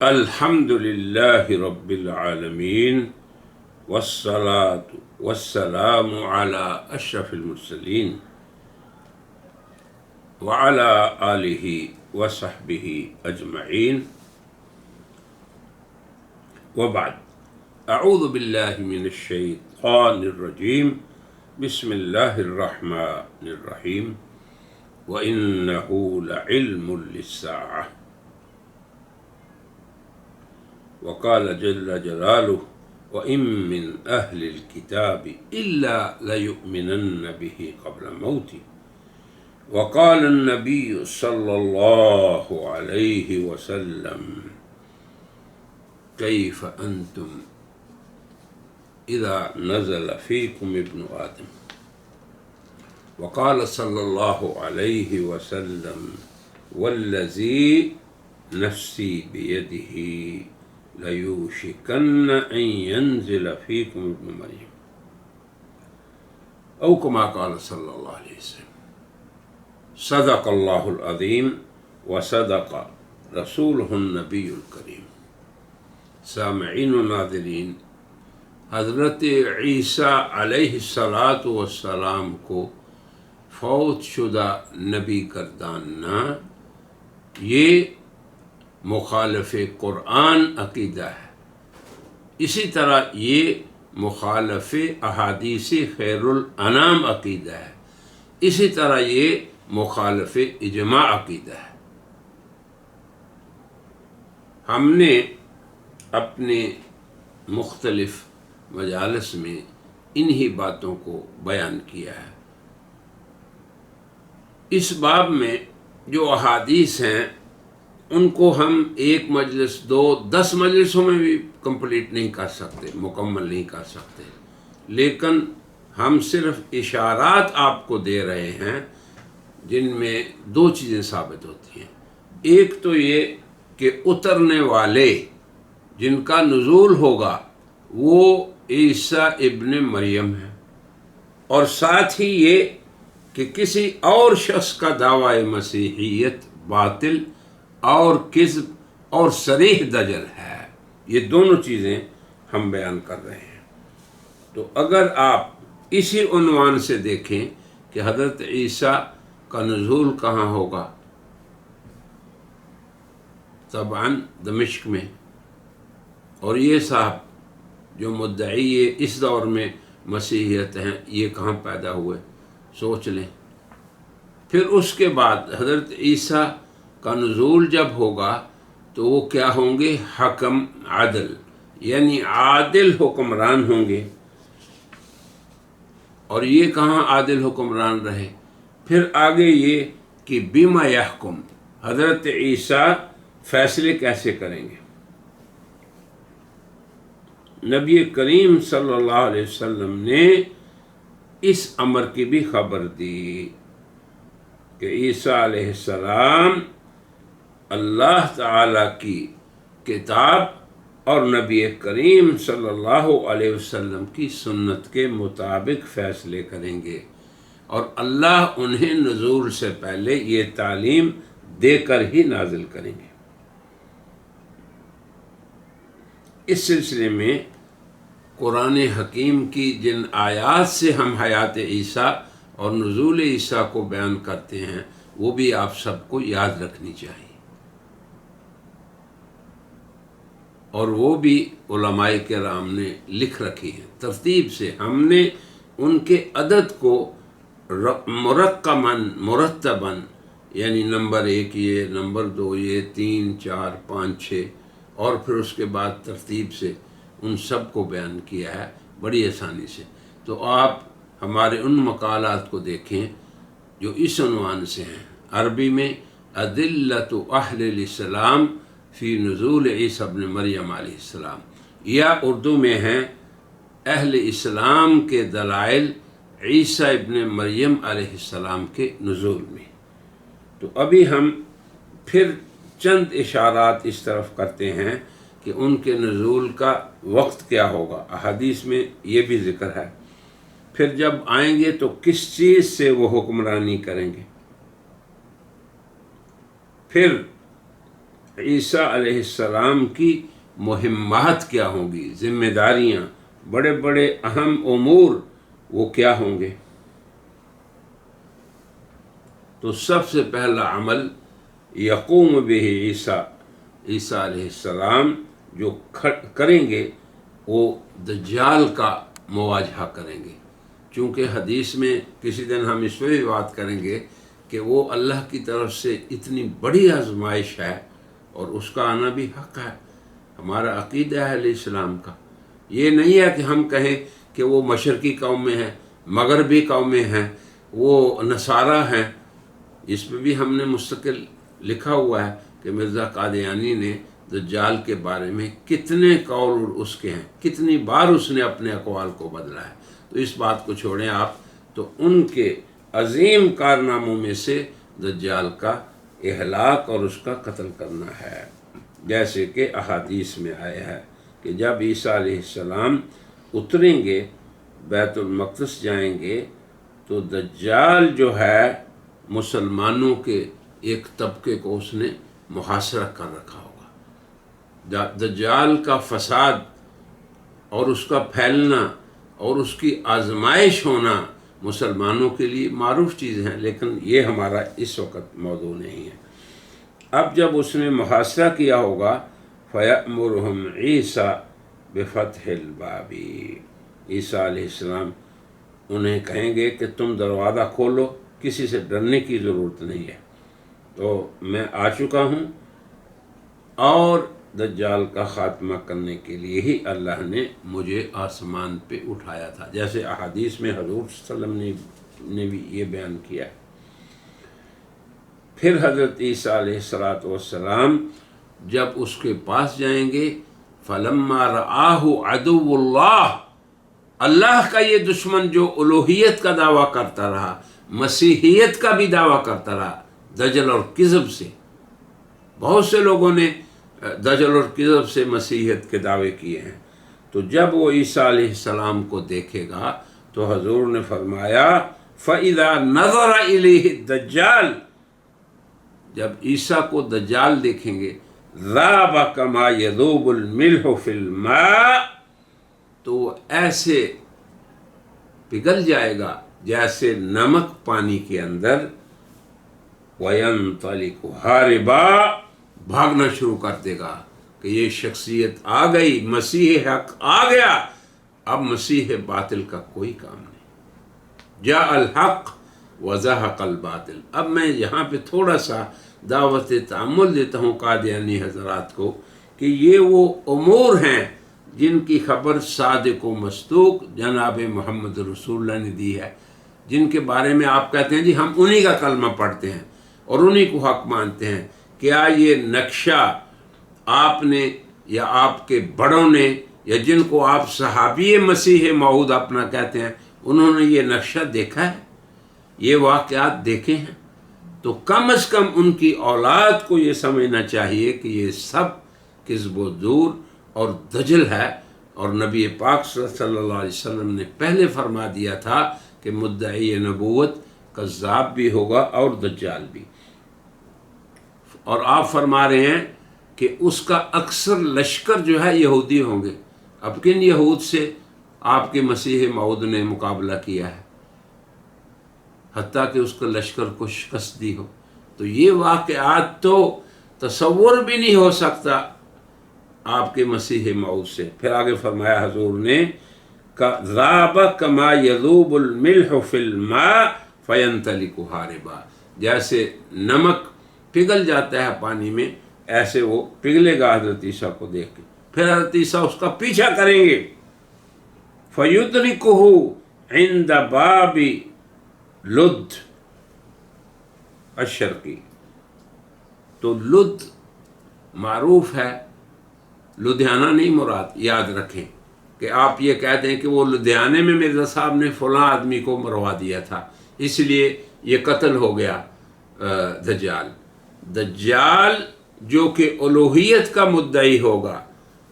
الحمد لله رب العالمين والصلاة والسلام على أشرف المرسلين وعلى آله وصحبه أجمعين وبعد. أعوذ بالله من الشيطان الرجيم. بسم الله الرحمن الرحيم. وإنه لعلم للساعة. وقال جل جلاله وإن من أهل الكتاب إلا ليؤمنن به قبل موته. وقال النبي صلى الله عليه وسلم كيف أنتم إذا نزل فيكم ابن آدم. وقال صلى الله عليه وسلم والذي نفسي بيده لَيُوشِكَنَّ أَن يَنزِلَ فِيكُمْ ابْنُ مَرْيَمَ أو كما قال صلی اللہ علیہ وسلم. صدق اللہ العظیم وصدق رسولہ النبی الکریم. سامعین و ناظرین، حضرت عیسیٰ علیہ السلام کو فوت شدہ نبی گرداننا یہ مخالف قرآن عقیدہ ہے. اسی طرح یہ مخالف احادیث خیر الانام عقیدہ ہے. اسی طرح یہ مخالف اجماع عقیدہ ہے. ہم نے اپنے مختلف مجالس میں انہی باتوں کو بیان کیا ہے. اس باب میں جو احادیث ہیں ان کو ہم ایک مجلس 10 مجلسوں میں بھی کمپلیٹ نہیں کر سکتے، مکمل نہیں کر سکتے، لیکن ہم صرف اشارات آپ کو دے رہے ہیں جن میں 2 چیزیں ثابت ہوتی ہیں. ایک تو یہ کہ اترنے والے جن کا نزول ہوگا وہ عیسیٰ ابن مریم ہے، اور ساتھ ہی یہ کہ کسی اور شخص کا دعوی مسیحیت باطل اور کذب اور صریح دجل ہے. یہ دونوں چیزیں ہم بیان کر رہے ہیں. تو اگر آپ اسی عنوان سے دیکھیں کہ حضرت عیسیٰ کا نزول کہاں ہوگا، طبعاً دمشق میں، اور یہ صاحب جو مدعی اس دور میں مسیحیت ہیں یہ کہاں پیدا ہوئے، سوچ لیں. پھر اس کے بعد حضرت عیسیٰ کا نزول جب ہوگا تو وہ کیا ہوں گے؟ حکم عدل، یعنی عادل حکمران ہوں گے. اور یہ کہاں عادل حکمران رہے؟ پھر آگے یہ کہ بما یحکم، حضرت عیسیٰ فیصلے کیسے کریں گے. نبی کریم صلی اللہ علیہ وسلم نے اس امر کی بھی خبر دی کہ عیسیٰ علیہ السلام اللہ تعالی کی کتاب اور نبی کریم صلی اللہ علیہ وسلم کی سنت کے مطابق فیصلے کریں گے، اور اللہ انہیں نزول سے پہلے یہ تعلیم دے کر ہی نازل کریں گے. اس سلسلے میں قرآن حکیم کی جن آیات سے ہم حیات عیسیٰ اور نزول عیسیٰ کو بیان کرتے ہیں وہ بھی آپ سب کو یاد رکھنی چاہیے، اور وہ بھی علماء کرام نے لکھ رکھی ہیں ترتیب سے. ہم نے ان کے عدد کو مرتباً، یعنی نمبر 1 یہ، نمبر 2 یہ، 3 4 5 6، اور پھر اس کے بعد ترتیب سے ان سب کو بیان کیا ہے بڑی آسانی سے. تو آپ ہمارے ان مقالات کو دیکھیں جو اس عنوان سے ہیں. عربی میں ادلۃ اہل الاسلام فی نزول عیسیٰ ابن مریم علیہ السلام، یا اردو میں ہیں اہل اسلام کے دلائل عیسیٰ ابن مریم علیہ السلام کے نزول میں. تو ابھی ہم پھر چند اشارات اس طرف کرتے ہیں کہ ان کے نزول کا وقت کیا ہوگا. احادیث میں یہ بھی ذکر ہے. پھر جب آئیں گے تو کس چیز سے وہ حکمرانی کریں گے. پھر عیسیٰ علیہ السلام کی مہمات کیا ہوں گی، ذمہ داریاں، بڑے بڑے اہم امور وہ کیا ہوں گے۔ تو سب سے پہلا عمل یقوم بہ عیسیٰ علیہ السلام جو کریں گے وہ دجال کا مواجہہ کریں گے، چونکہ حدیث میں کسی دن ہم اس پہ بھی بات کریں گے کہ وہ اللہ کی طرف سے اتنی بڑی آزمائش ہے اور اس کا آنا بھی حق ہے۔ ہمارا عقیدہ ہے اہل اسلام کا، یہ نہیں ہے کہ ہم کہیں کہ وہ مشرقی قوم میں ہیں، مغربی قوم میں ہیں، وہ نصارہ ہیں۔ اس میں بھی ہم نے مستقل لکھا ہوا ہے کہ مرزا قادیانی نے دجال کے بارے میں کتنے قول اس کے ہیں، کتنی بار اس نے اپنے اقوال کو بدلا ہے۔ تو اس بات کو چھوڑیں آپ، تو ان کے عظیم کارناموں میں سے دجال کا اہلاک اور اس کا قتل کرنا ہے، جیسے کہ احادیث میں آیا ہے کہ جب عیسیٰ علیہ السلام اتریں گے، بیت المقدس جائیں گے، تو دجال جو ہے مسلمانوں کے ایک طبقے کو اس نے محاصرہ کر رکھا ہوگا۔ دجال کا فساد اور اس کا پھیلنا اور اس کی آزمائش ہونا مسلمانوں کے لیے معروف چیز ہیں، لیکن یہ ہمارا اس وقت موضوع نہیں ہے۔ اب جب اس نے محاصرہ کیا ہوگا، فَيَأْمُرُهُمْ عِيسَى بِفَتْحِ الْبَابِ، عیسیٰ علیہ السلام انہیں کہیں گے کہ تم دروازہ کھولو، کسی سے ڈرنے کی ضرورت نہیں ہے، تو میں آ چکا ہوں۔ اور دجال کا خاتمہ کرنے کے لیے ہی اللہ نے مجھے آسمان پہ اٹھایا تھا، جیسے احادیث میں حضور صلی اللہ علیہ وسلم نے بھی یہ بیان کیا ہے۔ پھر حضرت عیسیٰ علیہ السلام جب اس کے پاس جائیں گے، فَلَمَّا رَآهُ عَدُوُّ اللَّهِ، اللہ کا یہ دشمن جو الوہیت کا دعویٰ کرتا رہا، مسیحیت کا بھی دعویٰ کرتا رہا، دجل اور کذب سے، بہت سے لوگوں نے دجل اور کذب سے مسیحیت کے دعوے کیے ہیں، تو جب وہ عیسیٰ علیہ السلام کو دیکھے گا تو حضور نے فرمایا فَإِذَا نَظَرَ إِلَيْهِ الدَّجَّالِ، جب عیسیٰ کو دجال دیکھیں گے، ذَابَ كَمَا يَذُوبُ الْمِلْحُ فِي الْمَاءِ، تو وہ ایسے پگھل جائے گا جیسے نمک پانی کے اندر، وَيَنْطَلِقُ هَارِبًا، بھاگنا شروع کر دے گا کہ یہ شخصیت آ گئی، مسیح حق آ گیا، اب مسیح باطل کا کوئی کام نہیں۔ جاء الحق وزهق الباطل۔ اب میں یہاں پہ تھوڑا سا دعوت تعمل دیتا ہوں قادیانی حضرات کو کہ یہ وہ امور ہیں جن کی خبر صادق و مصدوق جناب محمد رسول اللہ نے دی ہے، جن کے بارے میں آپ کہتے ہیں جی ہم انہی کا کلمہ پڑھتے ہیں اور انہی کو حق مانتے ہیں۔ کیا یہ نقشہ آپ نے یا آپ کے بڑوں نے یا جن کو آپ صحابی مسیح موعود اپنا کہتے ہیں، انہوں نے یہ نقشہ دیکھا ہے، یہ واقعات دیکھے ہیں؟ تو کم از کم ان کی اولاد کو یہ سمجھنا چاہیے کہ یہ سب کذب و زور اور دجل ہے، اور نبی پاک صلی اللہ علیہ وسلم نے پہلے فرما دیا تھا کہ مدعی نبوت کذاب بھی ہوگا اور دجال بھی، اور آپ فرما رہے ہیں کہ اس کا اکثر لشکر جو ہے یہودی ہوں گے۔ اب کن یہود سے آپ کے مسیح موعود نے مقابلہ کیا ہے، حتیٰ کہ اس کا لشکر کو شکست دی ہو؟ تو یہ واقعات تو تصور بھی نہیں ہو سکتا آپ کے مسیح موعود سے۔ پھر آگے فرمایا حضور نے ذَابَ كَمَا يَذُوبُ الْمِلْحُ فِي الْمَاءِ فَيَنْطَلِقُ هَارِبًا، جیسے نمک پگھل جاتا ہے پانی میں، ایسے وہ پگھلے گا حضرت عیسیٰ کو دیکھ کے۔ پھر حضرت عیسیٰ اس کا پیچھا کریں گے، فَيُدْرِكُهُ عِنْدَ بَابِ لُد الشرقی، تو لد معروف ہے، لدھیانہ نہیں مراد، یاد رکھیں کہ آپ یہ کہتے ہیں کہ وہ لدھیانے میں مرزا صاحب نے فلاں آدمی کو مروا دیا تھا، اس لیے یہ قتل ہو گیا دجال۔ دجال جو کہ الوہیت کا مدعی ہوگا،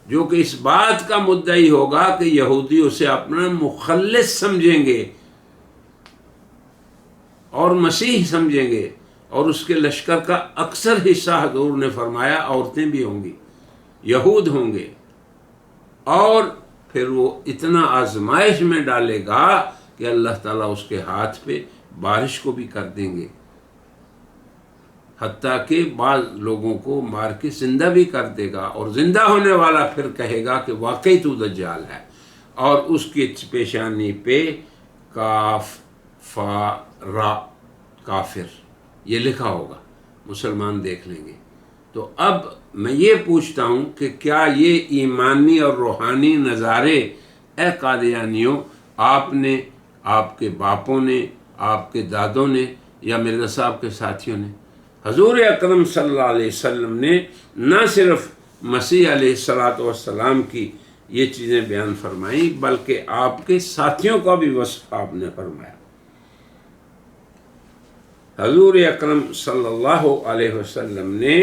جو کہ اس بات کا مدعی ہوگا کہ یہودی اسے اپنا مخلص سمجھیں گے اور مسیح سمجھیں گے اور اس کے لشکر کا اکثر حصہ حضور نے فرمایا عورتیں بھی ہوں گی، یہود ہوں گے، اور پھر وہ اتنا آزمائش میں ڈالے گا کہ اللہ تعالیٰ اس کے ہاتھ پہ بارش کو بھی کر دیں گے، حتیٰ کہ بعض لوگوں کو مار کے زندہ بھی کر دے گا، اور زندہ ہونے والا پھر کہے گا کہ واقعی تو دجال ہے، اور اس کی پیشانی پہ کاف فا را کافر یہ لکھا ہوگا، مسلمان دیکھ لیں گے۔ تو اب میں یہ پوچھتا ہوں کہ کیا یہ ایمانی اور روحانی نظارے اے قادیانیوں آپ نے، آپ کے باپوں نے، آپ کے دادوں نے، یا مرزا صاحب کے ساتھیوں نے؟ حضور اکرم صلی اللہ علیہ وسلم نے نہ صرف مسیح علیہ السلام کی یہ چیزیں بیان فرمائیں بلکہ آپ کے ساتھیوں کا بھی وصف آپ نے فرمایا۔ حضور اکرم صلی اللہ علیہ وسلم نے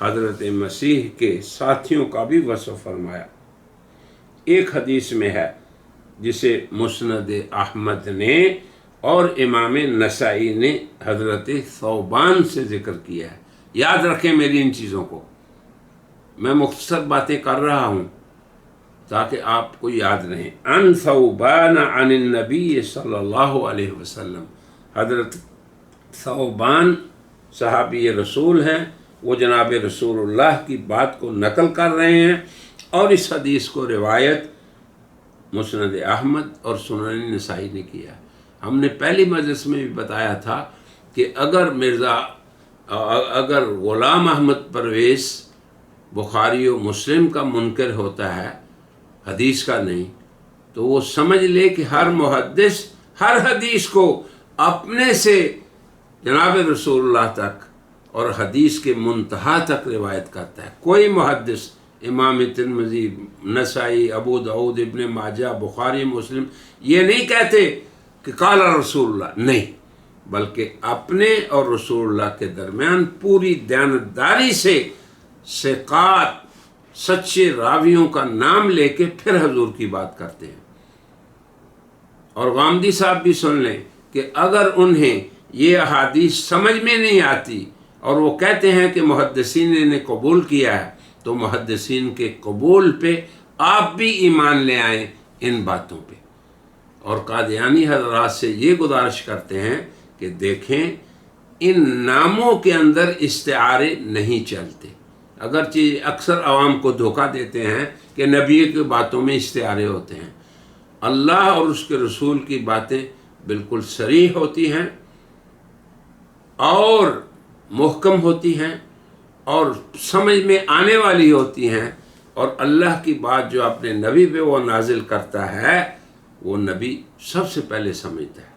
حضرت مسیح کے ساتھیوں کا بھی وصف فرمایا۔ ایک حدیث میں ہے جسے مسند احمد نے اور امام نسائی نے حضرت ثوبان سے ذکر کیا ہے۔ یاد رکھیں میری ان چیزوں کو، میں مختصر باتیں کر رہا ہوں تاکہ آپ کو یاد رہیں۔ عن ثوبان عن النبی صلی اللہ علیہ وسلم، حضرت ثوبان صحابی رسول ہیں، وہ جناب رسول اللہ کی بات کو نقل کر رہے ہیں، اور اس حدیث کو روایت مسند احمد اور سنن نسائی نے کیا۔ ہم نے پہلی مجلس میں بھی بتایا تھا کہ اگر غلام احمد پرویز بخاری و مسلم کا منکر ہوتا ہے، حدیث کا نہیں، تو وہ سمجھ لے کہ ہر محدث ہر حدیث کو اپنے سے جناب رسول اللہ تک اور حدیث کے منتہا تک روایت کرتا ہے۔ کوئی محدث امام ترمذی، نسائی، ابو داؤد، ابن ماجہ، بخاری، مسلم یہ نہیں کہتے کہ قال رسول اللہ، نہیں، بلکہ اپنے اور رسول اللہ کے درمیان پوری دیانتداری سے ثقات سچے راویوں کا نام لے کے پھر حضور کی بات کرتے ہیں۔ اور غامدی صاحب بھی سن لیں کہ اگر انہیں یہ احادیث سمجھ میں نہیں آتی اور وہ کہتے ہیں کہ محدثین نے قبول کیا ہے، تو محدثین کے قبول پہ آپ بھی ایمان لے آئیں ان باتوں پہ۔ اور قادیانی حضرات سے یہ گزارش کرتے ہیں کہ دیکھیں ان ناموں کے اندر استعارے نہیں چلتے، اگرچہ اکثر عوام کو دھوکہ دیتے ہیں کہ نبی کی باتوں میں استعارے ہوتے ہیں۔ اللہ اور اس کے رسول کی باتیں بالکل صریح ہوتی ہیں اور محکم ہوتی ہیں اور سمجھ میں آنے والی ہوتی ہیں، اور اللہ کی بات جو اپنے نبی پہ وہ نازل کرتا ہے وہ نبی سب سے پہلے سمجھتا ہے۔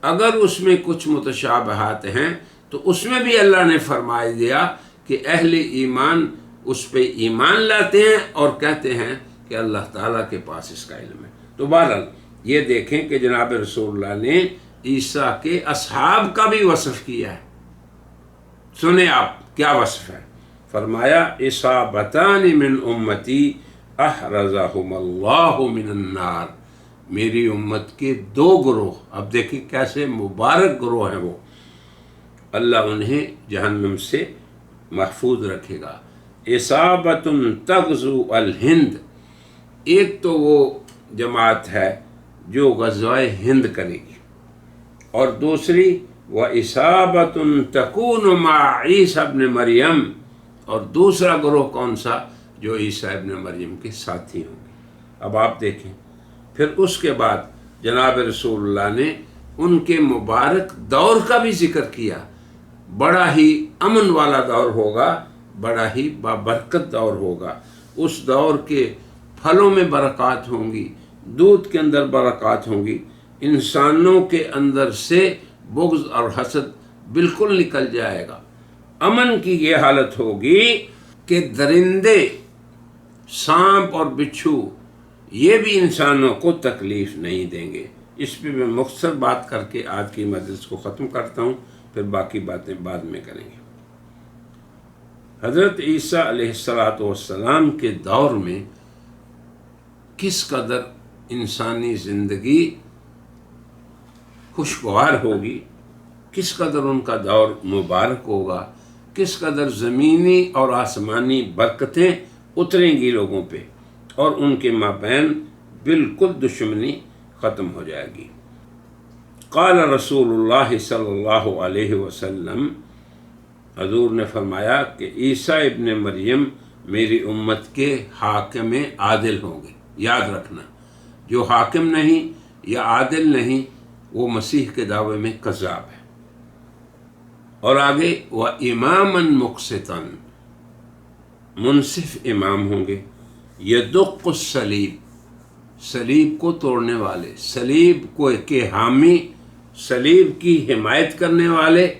اگر اس میں کچھ متشابہات ہیں تو اس میں بھی اللہ نے فرمایا دیا کہ اہل ایمان اس پہ ایمان لاتے ہیں اور کہتے ہیں کہ اللہ تعالیٰ کے پاس اس کا علم ہے۔ تو بہرحال یہ دیکھیں کہ جناب رسول اللہ نے عیسیٰ کے اصحاب کا بھی وصف کیا ہے۔ سنیں آپ کیا وصف ہے، فرمایا اصابتان من امتی احرزہم اللہ من النار، میری امت کے دو گروہ، اب دیکھیں کیسے مبارک گروہ ہیں، وہ اللہ انہیں جہنم سے محفوظ رکھے گا۔ اصابت تغزو الہند، ایک تو وہ جماعت ہے جو غزوہ ہند کرے گی، اور دوسری وَإِصَابَةٌ تَكُونُ مَعَ عِيسَى ابن مریم، اور دوسرا گروہ کون سا، جو عیسیٰ ابن مریم کے ساتھی ہوں گے۔ اب آپ دیکھیں پھر اس کے بعد جناب رسول اللہ نے ان کے مبارک دور کا بھی ذکر کیا، بڑا ہی امن والا دور ہوگا، بڑا ہی بابرکت دور ہوگا، اس دور کے پھلوں میں برکات ہوں گی، دودھ کے اندر برکات ہوں گی، انسانوں کے اندر سے بغض اور حسد بالکل نکل جائے گا، امن کی یہ حالت ہوگی کہ درندے، سانپ اور بچھو یہ بھی انسانوں کو تکلیف نہیں دیں گے۔ اس پہ میں مختصر بات کر کے آج کی مجلس کو ختم کرتا ہوں، پھر باقی باتیں بعد میں کریں گے۔ حضرت عیسیٰ علیہ السلام کے دور میں کس قدر انسانی زندگی خوشگوار ہوگی، کس قدر ان کا دور مبارک ہوگا، کس قدر زمینی اور آسمانی برکتیں اتریں گی لوگوں پہ، اور ان کے مابین بالکل دشمنی ختم ہو جائے گی۔ قال رسول اللہ صلی اللہ علیہ وسلم، حضور نے فرمایا کہ عیسیٰ ابن مریم میری امت کے حاکم عادل ہوں گے۔ یاد رکھنا، جو حاکم نہیں یا عادل نہیں وہ مسیح کے دعوے میں کذاب ہے۔ اور آگے وَإِمَامًا مُقْسِطًا، منصف امام ہوں گے، یدق الصلیب، صلیب کو توڑنے والے، صلیب کو کے حامی، صلیب کی حمایت کرنے والے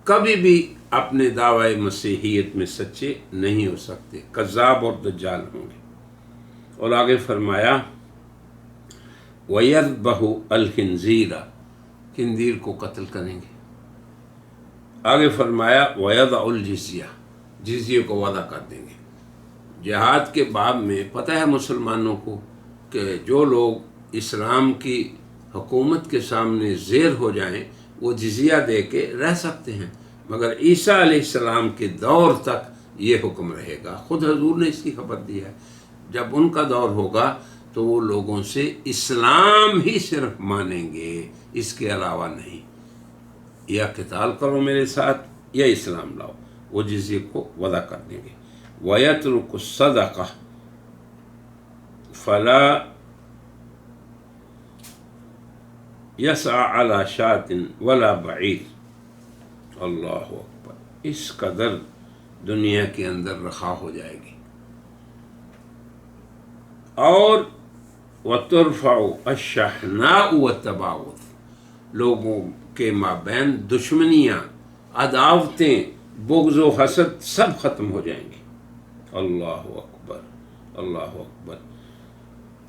کبھی بھی اپنے دعوی مسیحیت میں سچے نہیں ہو سکتے، کذاب اور دجال ہوں گے۔ اور آگے فرمایا وَيَذْبَحُ الْخِنْزِيرَ، خنزیر کو قتل کریں گے۔ آگے فرمایا وَيَضَعُ الْجِزْيَةَ، جزیے کو وضع کر دیں گے۔ جہاد کے باب میں پتہ ہے مسلمانوں کو کہ جو لوگ اسلام کی حکومت کے سامنے زیر ہو جائیں وہ جزیہ دے کے رہ سکتے ہیں، مگر عیسیٰ علیہ السلام کے دور تک یہ حکم رہے گا۔ خود حضور نے اس کی خبر دی ہے، جب ان کا دور ہوگا تو وہ لوگوں سے اسلام ہی صرف مانیں گے، اس کے علاوہ نہیں۔ یا قتال کرو میرے ساتھ یا اسلام لاؤ، وہ جزیے کو وضع کر دیں گے۔ وَيَتْرُكُ الصَّدَقَةَ فَلَا يَسْعَى عَلَى شَاةٍ وَلَا بَعِيرٍ۔ اللہ اکبر، اس قدر دنیا کے اندر رخا ہو جائے گی۔ اور وَتُرْفَعُ الشَّحْنَاءُ وَالتَّبَاغُضُ، لوگوں کے مابین دشمنیاں، عداوتیں، بغض و حسد سب ختم ہو جائیں گی۔ اللہ اکبر، اللہ اکبر۔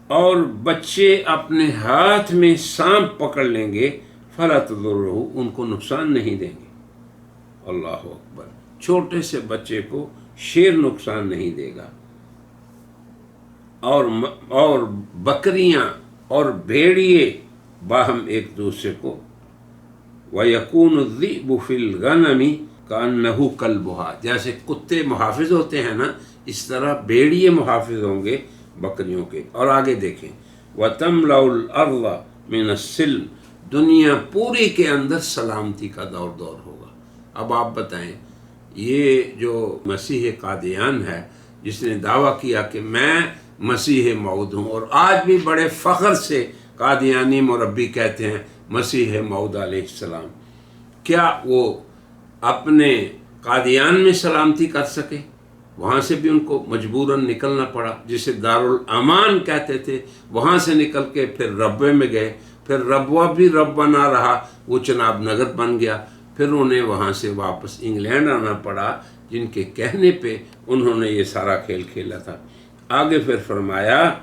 اور بچے اپنے ہاتھ میں سانپ پکڑ لیں گے، فَلَا تَضُرُّهُ، ان کو نقصان نہیں دیں گے۔ اللہ اکبر، چھوٹے سے بچے کو شیر نقصان نہیں دے گا۔ اور بکریاں اور بھیڑیے باہم ایک دوسرے کو، وَيَكُونُ الذِّئْبُ فِي الْغَنَمِ كَأَنَّهُ كَلْبُهَا، جیسے کتے محافظ ہوتے ہیں نا، اس طرح بھیڑیے محافظ ہوں گے بکریوں کے۔ اور آگے دیکھیں وَتَمْلَأُ الْأَرْضَ مِنَ السِّلْمِ، دنیا پوری کے اندر سلامتی کا دور ہوگا۔ اب آپ بتائیں، یہ جو مسیح قادیان ہے جس نے دعویٰ کیا کہ میں مسیح موعود ہوں، اور آج بھی بڑے فخر سے قادیانی مربی کہتے ہیں مسیح موعود علیہ السلام، کیا وہ اپنے قادیان میں سلامتی کر سکے؟ وہاں سے بھی ان کو مجبوراً نکلنا پڑا، جسے دارالامان کہتے تھے، وہاں سے نکل کے پھر ربوے میں گئے، پھر ربوہ بھی ربوہ نہ رہا، وہ چناب نگر بن گیا، پھر انہیں وہاں سے واپس انگلینڈ آنا پڑا، جن کے کہنے پہ انہوں نے یہ سارا کھیل کھیلا تھا۔ آگے پھر فرمایا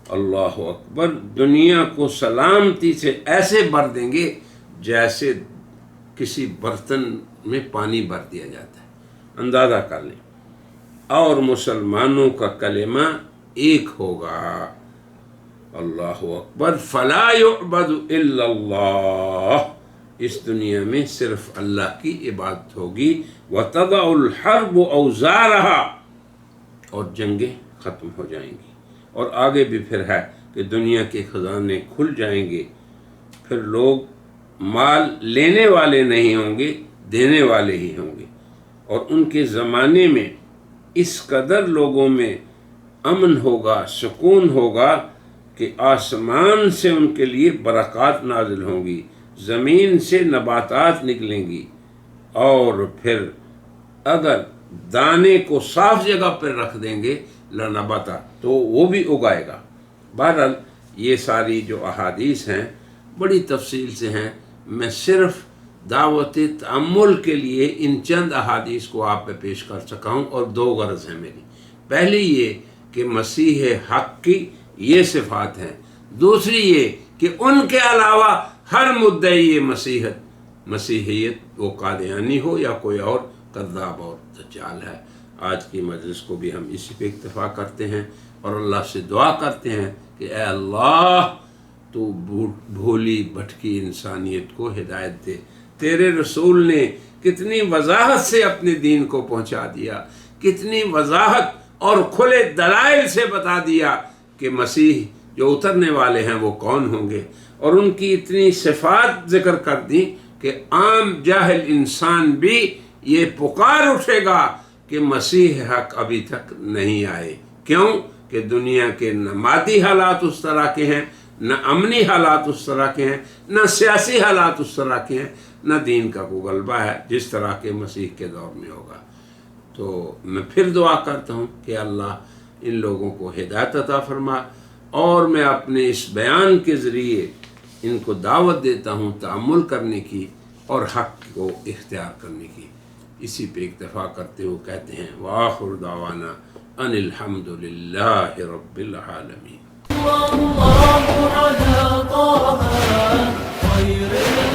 اللہ اکبر، دنیا کو سلامتی سے ایسے بھر دیں گے جیسے کسی برتن میں پانی بھر دیا جاتا ہے، اندازہ کر لیں۔ اور مسلمانوں کا کلمہ ایک ہوگا، اللہ اکبر، فلا يعبد الا اللہ، اس دنیا میں صرف اللہ کی عبادت ہوگی، وتضع الحرب اوزارها، اور جنگیں ختم ہو جائیں گی۔ اور آگے بھی پھر ہے کہ دنیا کے خزانے کھل جائیں گے، پھر لوگ مال لینے والے نہیں ہوں گے، دینے والے ہی ہوں گے، اور ان کے زمانے میں اس قدر لوگوں میں امن ہوگا، سکون ہوگا کہ آسمان سے ان کے لیے برکات نازل ہوں گی، زمین سے نباتات نکلیں گی، اور پھر اگر دانے کو صاف جگہ پر رکھ دیں گے لنبتا، تو وہ بھی اگائے گا۔ بہرحال یہ ساری جو احادیث ہیں بڑی تفصیل سے ہیں، میں صرف دعوت تأمل کے لیے ان چند احادیث کو آپ پہ پیش کر سکا ہوں، اور دو غرض ہیں میری۔ پہلی یہ کہ مسیح حق کی یہ صفات ہیں، دوسری یہ کہ ان کے علاوہ ہر مدعی مسیحیت وہ قادیانی ہو یا کوئی اور کذاب اور دجال ہے۔ آج کی مجلس کو بھی ہم اسی پہ اکتفا کرتے ہیں، اور اللہ سے دعا کرتے ہیں کہ اے اللہ تو بھولی بھٹکی انسانیت کو ہدایت دے، تیرے رسول نے کتنی وضاحت سے اپنے دین کو پہنچا دیا، کتنی وضاحت اور کھلے دلائل سے بتا دیا کہ مسیح جو اترنے والے ہیں وہ کون ہوں گے، اور ان کی اتنی صفات ذکر کر دی کہ عام جاہل انسان بھی یہ پکار اٹھے گا کہ مسیح حق ابھی تک نہیں آئے۔ کیوں کہ دنیا کے نہ مادی حالات اس طرح کے ہیں، نہ امنی حالات اس طرح کے ہیں، نہ سیاسی حالات اس طرح کے ہیں، نہ دین کا کوئی غلبہ ہے جس طرح کے مسیح کے دور میں ہوگا۔ تو میں پھر دعا کرتا ہوں کہ اللہ ان لوگوں کو ہدایت عطا فرما، اور میں اپنے اس بیان کے ذریعے ان کو دعوت دیتا ہوں تأمل کرنے کی اور حق کو اختیار کرنے کی۔ اسی پہ اکتفا کرتے ہوئے کہتے ہیں وآخر دعوانا ان الحمد للہ رب العالمین۔ الله على طه خير